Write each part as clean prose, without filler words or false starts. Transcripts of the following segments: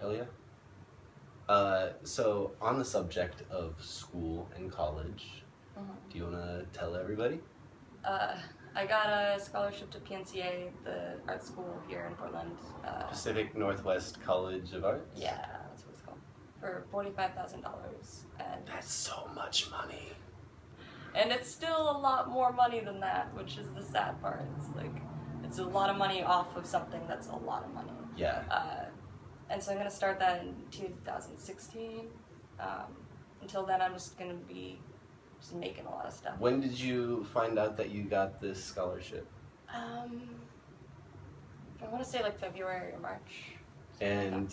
Hell yeah. So on the subject of school and college, do you want to tell everybody? I got a scholarship to PNCA, the art school here in Portland. Pacific Northwest College of Arts? Yeah, that's what it's called. For $45,000. And that's so much money. And it's still a lot more money than that, which is the sad part. It's like, it's a lot of money off of something that's a lot of money. Yeah. And so I'm going to start that in 2016. Until then, I'm just going to be just making a lot of stuff. When did you find out that you got this scholarship? I want to say like February or March. And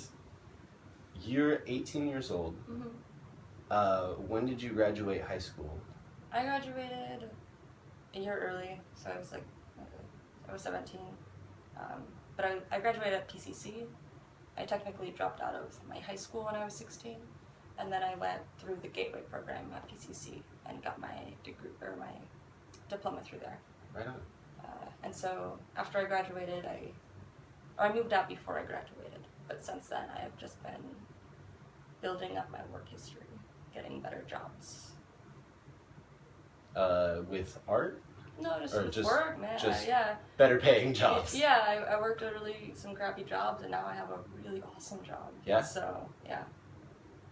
you're 18 years old. When did you graduate high school? I graduated a year early, so I was 17. But I graduated at PCC. I technically dropped out of my high school when I was 16, and then I went through the Gateway program at PCC and got my degree or my diploma through there. Right on. And so after I graduated, I moved out before I graduated, but since then I have just been building up my work history, getting better jobs. With art? No, just work, man. Just yeah. Better paying jobs. Yeah, I worked at some crappy jobs, and now I have a really awesome job. Yeah? So, yeah.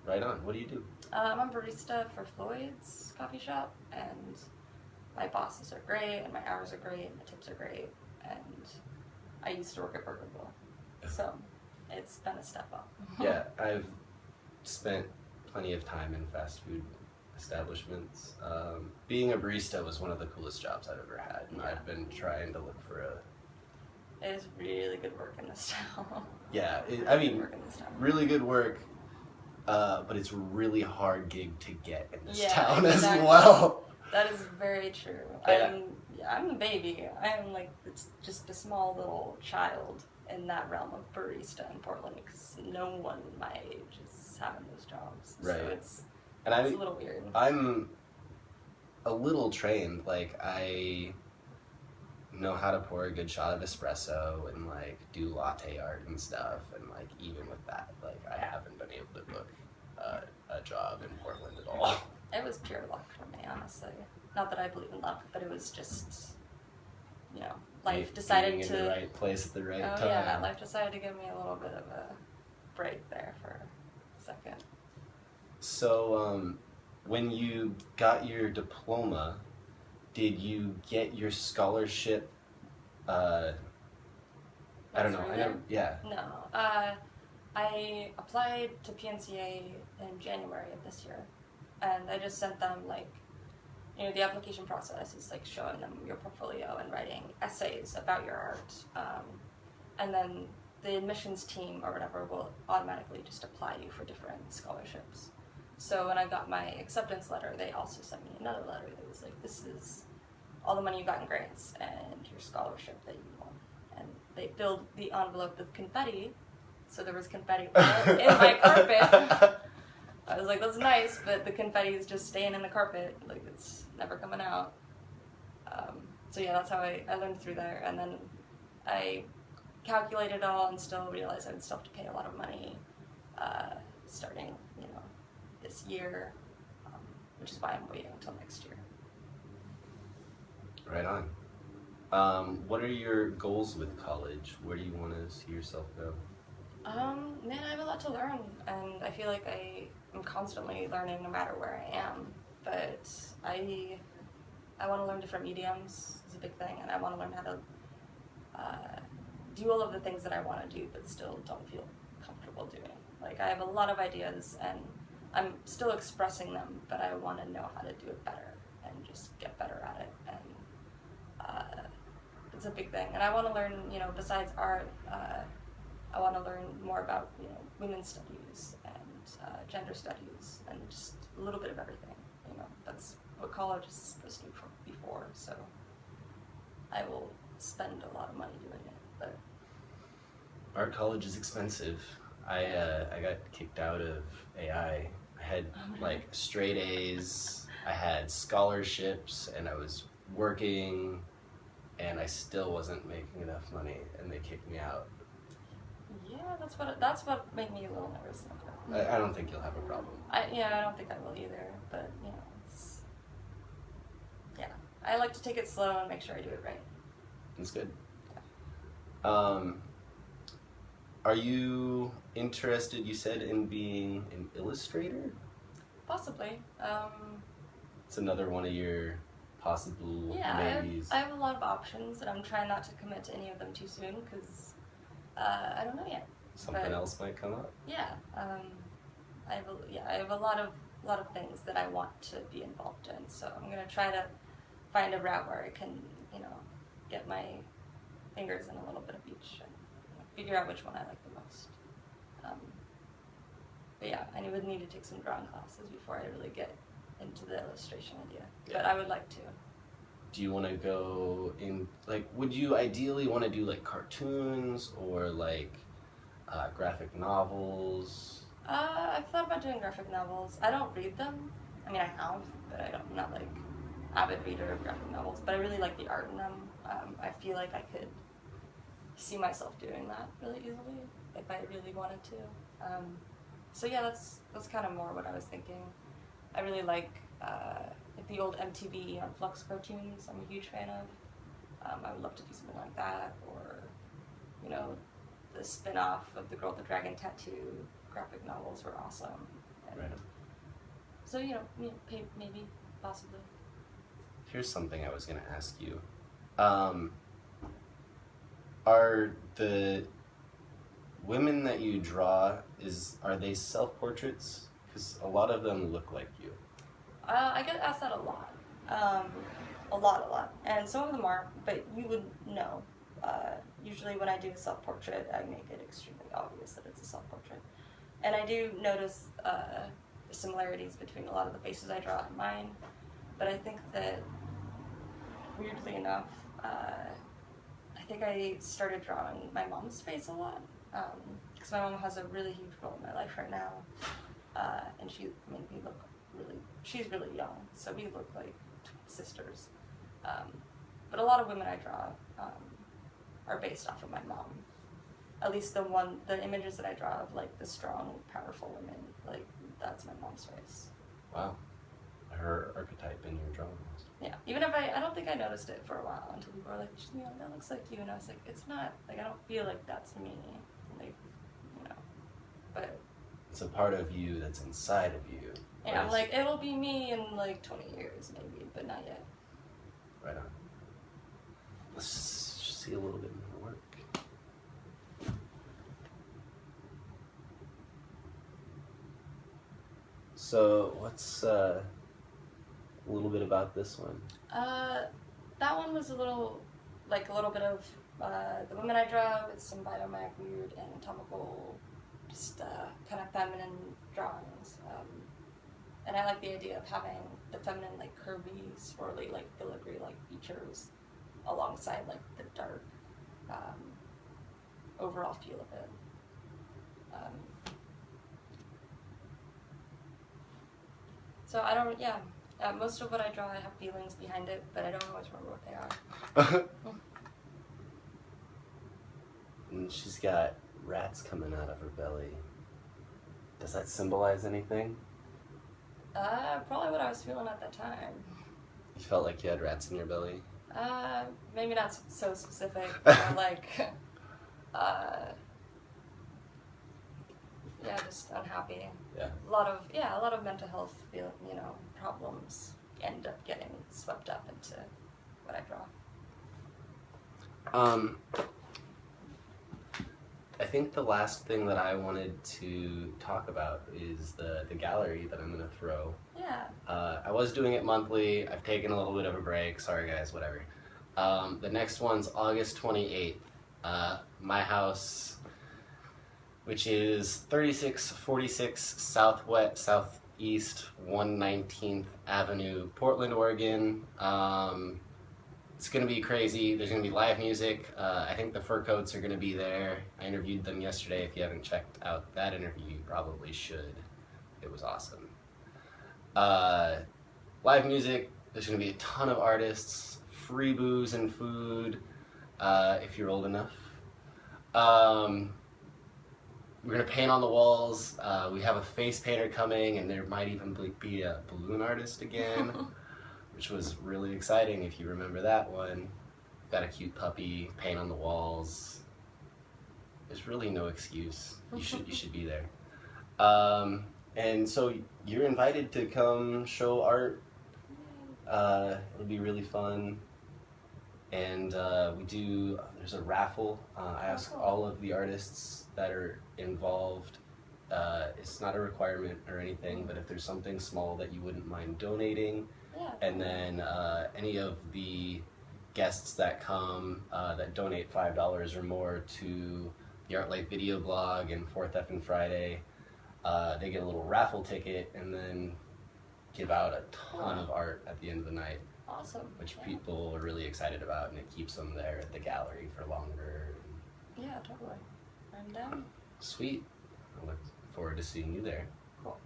Right on. What do you do? I'm a barista for Floyd's coffee shop, and my bosses are great, and my hours are great, and my tips are great, and I used to work at Burger Bowl. So, it's been a step up. Yeah, I've spent plenty of time in fast food establishments. Being a barista was one of the coolest jobs I've ever had, and I've been trying to look for a... It is really good work in this town. Yeah, really good work, but it's a really hard gig to get in this town as well. That is very true. Yeah. I'm a baby. I'm like just a small little child in that realm of barista in Portland, because no one my age is having those jobs. Right. So it's a little weird. I'm a little trained. Like, I know how to pour a good shot of espresso and like do latte art and stuff, and like even with that, like I haven't been able to book a job in Portland at all. It was pure luck for me, honestly. Not that I believe in luck, but it was just, life decided being to... in the right place at the right time. Oh yeah, life decided to give me a little bit of a break there for a second. So, when you got your diploma, did you get your scholarship? I don't know. Yeah. No. I applied to PNCA in January of this year, and I just sent them the application process is like showing them your portfolio and writing essays about your art, and then the admissions team or whatever will automatically just apply you for different scholarships. So when I got my acceptance letter, they also sent me another letter that was like, this is all the money you got in grants and your scholarship that you won. And they filled the envelope with confetti, so there was confetti all in my carpet. I was like, that's nice, but the confetti is just staying in the carpet, like it's never coming out. So yeah, that's how I learned through there, and then I calculated it all and still realized I would still have to pay a lot of money starting, this year, which is why I'm waiting until next year. Right on. What are your goals with college? Where do you want to see yourself go? Man, I have a lot to learn, and I feel like I am constantly learning no matter where I am, but I want to learn different mediums is a big thing, and I want to learn how to do all of the things that I want to do but still don't feel comfortable doing. Like, I have a lot of ideas, and I'm still expressing them, but I want to know how to do it better and just get better at it, and it's a big thing. And I want to learn, besides art, I want to learn more about, women's studies and gender studies and just a little bit of everything. That's what college is supposed to do before. So I will spend a lot of money doing it. But art college is expensive. I got kicked out of AI. I had straight A's. I had scholarships, and I was working, and I still wasn't making enough money, and they kicked me out. Yeah, that's what made me a little nervous about it. I don't think you'll have a problem. I don't think I will either. But it's yeah. I like to take it slow and make sure I do it right. That's good. Are you interested, you said, in being an illustrator? Possibly. It's another one of your possible maybes. I have a lot of options, and I'm trying not to commit to any of them too soon because I don't know yet. Something else might come up? Yeah. I have a lot of things that I want to be involved in, so I'm gonna try to find a route where I can, get my fingers in a little bit of each and figure out which one I like the most. But yeah, I would need to take some drawing classes before I really get into the illustration idea. Yeah. But I would like to. Do you want to go in, like, would you ideally want to do like cartoons or like graphic novels? I've thought about doing graphic novels. I don't read them. I mean, I have, but I'm not like avid reader of graphic novels. But I really like the art in them. I feel like I could see myself doing that really easily if I really wanted to. So yeah, that's kind of more what I was thinking. I really like the old MTV on Flux cartoons. I'm a huge fan of. I would love to do something like that, or the spin-off of the Girl with the Dragon Tattoo graphic novels were awesome. And right. So maybe, possibly. Here's something I was going to ask you. Are the women that you draw, are they self-portraits? Because a lot of them look like you. I get asked that a lot. A lot. And some of them are, but you would know. Usually when I do a self-portrait, I make it extremely obvious that it's a self-portrait. And I do notice the similarities between a lot of the faces I draw and mine. But I think that, weirdly enough, I think I started drawing my mom's face a lot. Because my mom has a really huge role in my life right now. And she's really young, so we look like sisters. But a lot of women I draw are based off of my mom. At least the images that I draw of like the strong, powerful women, like that's my mom's face. Wow. Her archetype in your drawings. Yeah, even if I don't think I noticed it for a while until people were like, that looks like you, and I was like, it's not, like I don't feel like that's me, like, but. It's a part of you that's inside of you. Yeah, I'm like, it'll be me in like 20 years maybe, but not yet. Right on. Let's see a little bit more work. So what's a little bit about this one? That one was a little bit of the women I draw with some biomag weird anatomical, just kind of feminine drawings. And I like the idea of having the feminine, like curvy, swirly, like filigree, like features alongside like the dark overall feel of it. So I don't, most of what I draw, I have feelings behind it, but I don't always remember what they are. And she's got rats coming out of her belly. Does that symbolize anything? Probably what I was feeling at that time. You felt like you had rats in your belly? Maybe not so specific, like, just unhappy. Yeah. A lot of mental health problems end up getting swept up into what I draw. I think the last thing that I wanted to talk about is the gallery that I'm going to throw. Yeah. I was doing it monthly. I've taken a little bit of a break. Sorry, guys, whatever. The next one's August 28th. My house, which is 3646 Southeast 119th Avenue, Portland, Oregon. It's going to be crazy. There's going to be live music. I think the Fur Coats are going to be there. I interviewed them yesterday. If you haven't checked out that interview, you probably should. It was awesome. Live music. There's going to be a ton of artists. Free booze and food, if you're old enough. we're gonna paint on the walls. We have a face painter coming, and there might even be a balloon artist again, which was really exciting if you remember that one. Got a cute puppy, paint on the walls. There's really no excuse. You should be there. And so you're invited to come show art. It'll be really fun. And there's a raffle. I ask all of the artists that are involved. It's not a requirement or anything, but if there's something small that you wouldn't mind donating, and then any of the guests that come that donate $5 or more to the Art Life video blog and 4th F and Friday, they get a little raffle ticket and then give out a ton of art at the end of the night. Awesome. Which people are really excited about, and it keeps them there at the gallery for longer. Yeah, totally. I'm down. Sweet. I look forward to seeing you there. Cool.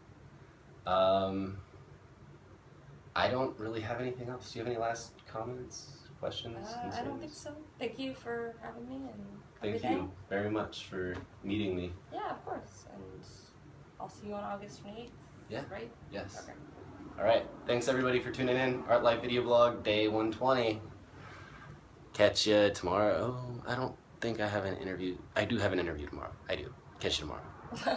I don't really have anything else. Do you have any last comments, questions, concerns? I don't think so. Thank you for having me and Thank you very much for meeting me. Yeah, of course. And I'll see you on August 28th. Yeah. Right? Yes. Okay. All right. Thanks everybody for tuning in. Art Life Video Blog, day 120. Catch you tomorrow. Oh, I don't think I have an interview. I do have an interview tomorrow. I do. Catch you tomorrow.